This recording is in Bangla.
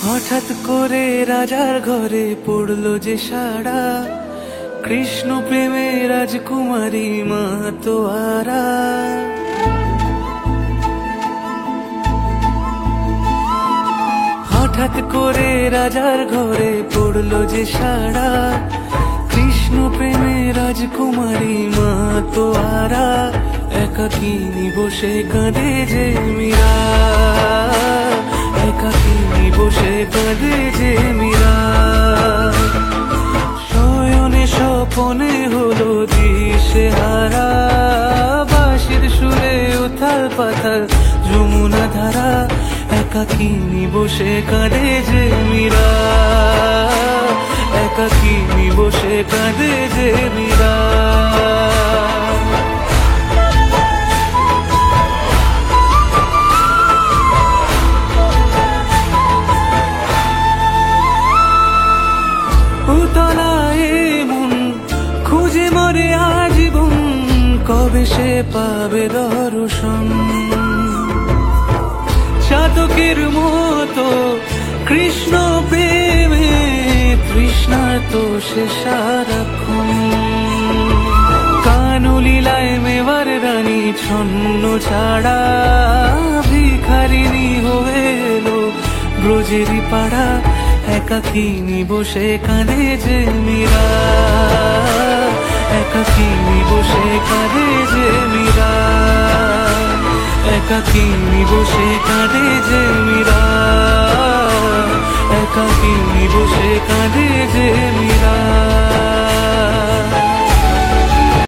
হঠাৎ করে রাজার ঘরে পড়লো যে সাড়া, কৃষ্ণ প্রেমে রাজকুমারী মাতোয়ারা। হঠাৎ করে রাজার ঘরে পড়লো যে সাড়া, কৃষ্ণ প্রেমে রাজকুমারী মাতোয়ারা। একাকিনী বসে কাঁদে যে মীরা, একাকিনী বসে কাঁদে যে মীরা। শয়নে স্বপনে হলো দিশেহারা, বাঁশির সুরে উথাল পাথাল যমুনা ধারা। একাকিনী বসে কাঁদে যে মীরা, একাকিনী বসে কাঁদে যে মীরা। উতলায় মন খুঁজে মরে আজীবন, কবে সে পাবে দর্শন। চাতকের মতো কৃষ্ণ প্রেমে তৃষ্ণার্ত সে সারাক্ষণ। কানলীলায় মেবার রানী ছন্ন ছাড়া, ভিখারিণী হয়ে এলো ব্রজেরই পাড়া। একাকিনী বসে কাঁদে যে মীরা, একাকিনী বসে কাঁদে যে মীরা, একাকিনী বসে কাঁদে যে মীরা, একাকিনী বসে কাঁদে যে মীরা।